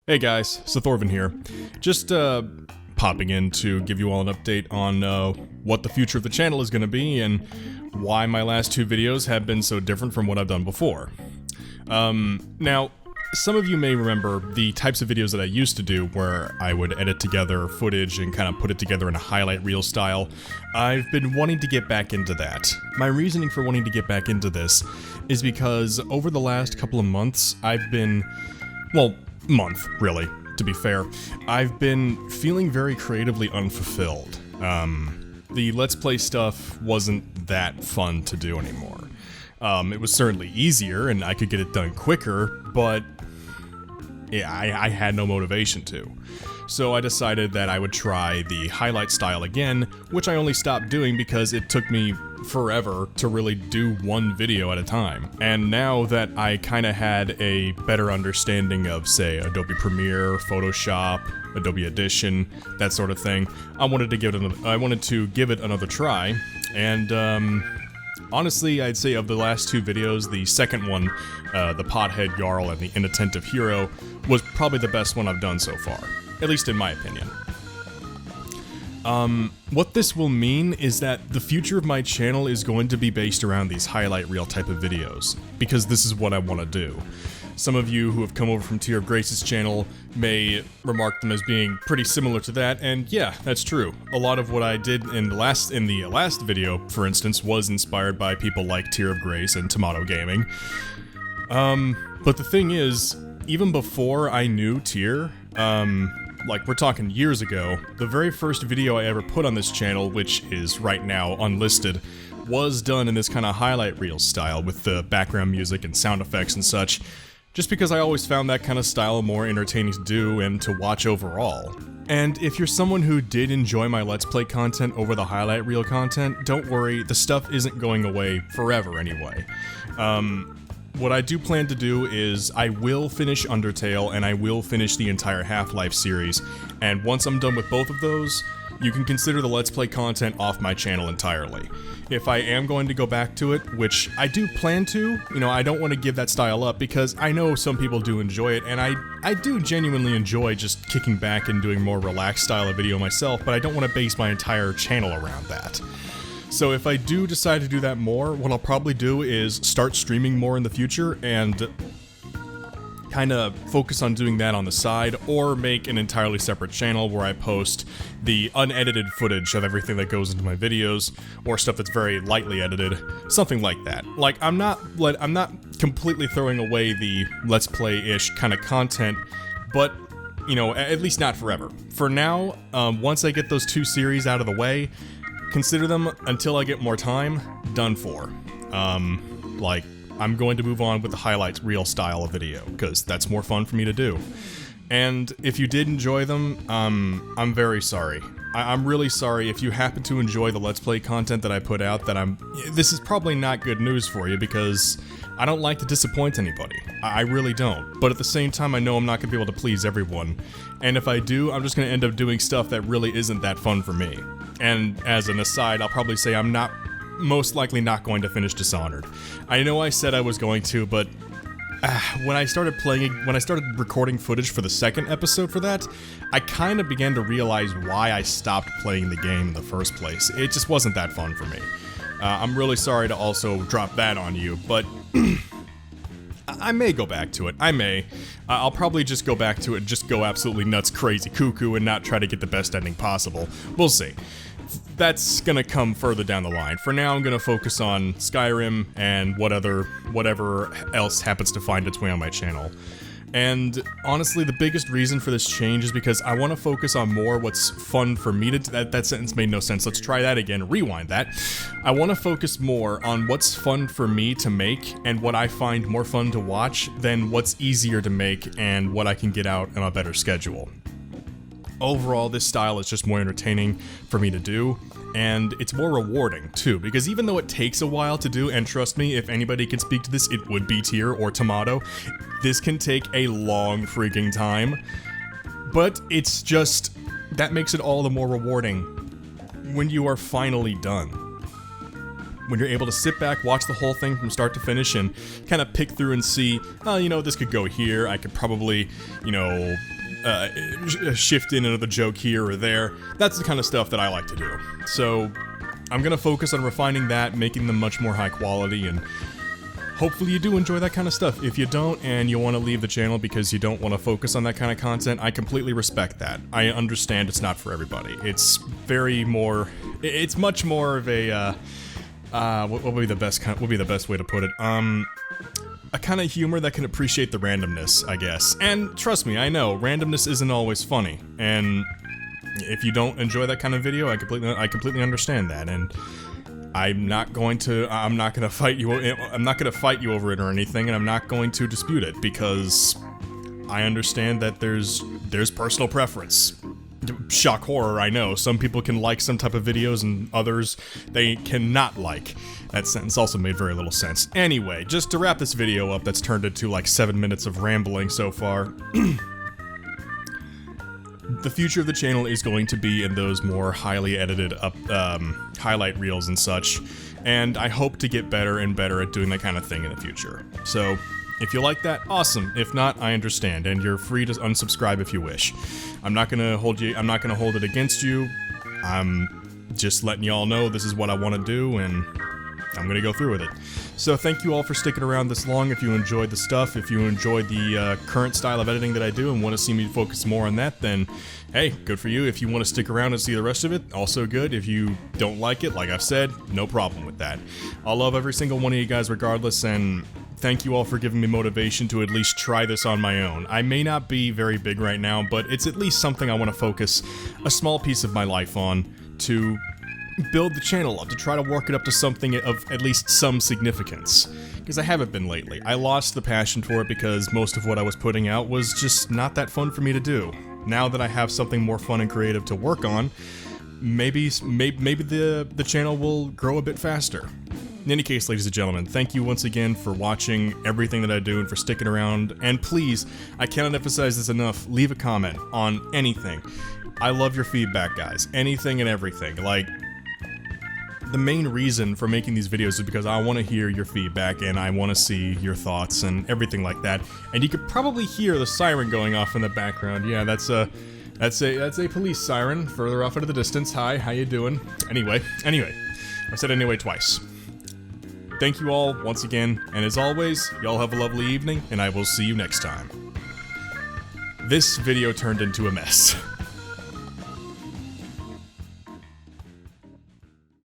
Hey guys, Sethorven here. Just popping in to give you all an update on what the future of the channel is going to be and why my last two videos have been so different from what I've done before. Now, some of you may remember the types of videos that I used to do where I would edit together footage and kind of put it together in a highlight reel style. I've been wanting to get back into that. My reasoning for wanting to get back into this is because over the last couple of months, I've been, month, really, to be fair, I've been feeling very creatively unfulfilled. The Let's Play stuff wasn't that fun to do anymore. It was certainly easier and I could get it done quicker, but yeah, I had no motivation to. So I decided that I would try the highlight style again, which I only stopped doing because it took me forever to really do one video at a time. And now that I kinda had a better understanding of, say, Adobe Premiere, Photoshop, Adobe Audition, that sort of thing, I wanted to give it another try, and honestly, I'd say of the last two videos, the second one, the Pothead Jarl and the Inattentive Hero, was probably the best one I've done so far. At least in my opinion. What this will mean is that the future of my channel is going to be based around these highlight reel type of videos, because this is what I want to do. Some of you who have come over from Tier of Grace's channel may remark them as being pretty similar to that, and yeah, that's true. A lot of what I did in the last video, for instance, was inspired by people like Tier of Grace and Tomato Gaming. But the thing is, even before I knew Tier, like we're talking years ago, the very first video I ever put on this channel, which is right now unlisted, was done in this kind of highlight reel style with the background music and sound effects and such, just because I always found that kind of style more entertaining to do and to watch overall. And if you're someone who did enjoy my Let's Play content over the highlight reel content, don't worry, the stuff isn't going away forever anyway. What I do plan to do is I will finish Undertale and I will finish the entire Half-Life series, and once I'm done with both of those, you can consider the Let's Play content off my channel entirely. If I am going to go back to it, which I do plan to, you know, I don't want to give that style up because I know some people do enjoy it, and I do genuinely enjoy just kicking back and doing more relaxed style of video myself, but I don't want to base my entire channel around that. So if I do decide to do that more, what I'll probably do is start streaming more in the future and kind of focus on doing that on the side, or make an entirely separate channel where I post the unedited footage of everything that goes into my videos, or stuff that's very lightly edited, something like that. Like, I'm not completely throwing away the Let's Play-ish kind of content, but, you know, at least not forever. For now, once I get those two series out of the way, consider them, until I get more time, done for. Like, I'm going to move on with the highlights reel style of video, because that's more fun for me to do. And if you did enjoy them, I'm very sorry. I'm really sorry if you happen to enjoy the Let's Play content that I put out, this is probably not good news for you, because I don't like to disappoint anybody. I really don't. But at the same time, I know I'm not going to be able to please everyone. And if I do, I'm just going to end up doing stuff that really isn't that fun for me. And as an aside, I'll probably say I'm most likely not going to finish Dishonored. I know I said I was going to, but when I started recording footage for the second episode for that, I kind of began to realize why I stopped playing the game in the first place. It just wasn't that fun for me. I'm really sorry to also drop that on you, but I may go back to it. I may. I'll probably just go back to it and just go absolutely nuts, crazy, cuckoo, and not try to get the best ending possible. We'll see. That's gonna come further down the line. For now, I'm gonna focus on Skyrim and whatever else happens to find its way on my channel. And honestly, the biggest reason for this change is because I want to focus on more what's fun for me to— that sentence made no sense. Let's try that again. Rewind that. I want to focus more on what's fun for me to make and what I find more fun to watch than what's easier to make and what I can get out on a better schedule. Overall, this style is just more entertaining for me to do, and it's more rewarding, too, because even though it takes a while to do, and trust me, if anybody can speak to this, it would be Tier or Tomato, this can take a long freaking time, but it's just— that makes it all the more rewarding when you are finally done. When you're able to sit back, watch the whole thing from start to finish, and kind of pick through and see, oh, you know, this could go here, I could probably, you know, shift in another joke here or there. That's the kind of stuff that I like to do. So I'm gonna focus on refining that, making them much more high quality, and hopefully you do enjoy that kind of stuff. If you don't and you want to leave the channel because you don't want to focus on that kind of content, I completely respect that. I understand it's not for everybody. It's it's much more of a, what would be the best way to put it? A kind of humor that can appreciate the randomness, I guess. And trust me, I know, randomness isn't always funny, and if you don't enjoy that kind of video, I completely understand that, and I'm not gonna fight you over it or anything, and I'm not going to dispute it, because I understand that there's personal preference. Shock horror, I know. Some people can like some type of videos and others they cannot like. That sentence also made very little sense. Anyway, just to wrap this video up that's turned into like 7 minutes of rambling so far. The future of the channel is going to be in those more highly edited up highlight reels and such, and I hope to get better and better at doing that kind of thing in the future. So if you like that, awesome. If not, I understand, and you're free to unsubscribe if you wish. I'm not gonna hold it against you. I'm just letting y'all know this is what I want to do, and I'm gonna go through with it. So thank you all for sticking around this long. If you enjoyed the stuff, if you enjoyed the current style of editing that I do and want to see me focus more on that, then hey, good for you. If you want to stick around and see the rest of it, also good. If you don't like it, like I've said, no problem with that. I'll love every single one of you guys regardless, and thank you all for giving me motivation to at least try this on my own. I may not be very big right now, but it's at least something I want to focus a small piece of my life on to build the channel up, to try to work it up to something of at least some significance. Because I haven't been lately. I lost the passion for it because most of what I was putting out was just not that fun for me to do. Now that I have something more fun and creative to work on, maybe the channel will grow a bit faster. In any case, ladies and gentlemen, thank you once again for watching everything that I do and for sticking around. And please, I cannot emphasize this enough, leave a comment on anything. I love your feedback, guys. Anything and everything. Like, the main reason for making these videos is because I want to hear your feedback and I want to see your thoughts and everything like that. And you could probably hear the siren going off in the background. Yeah, that's a police siren further off into the distance. Hi, how you doing? Anyway, I said anyway twice. Thank you all once again, and as always, y'all have a lovely evening, and I will see you next time. This video turned into a mess.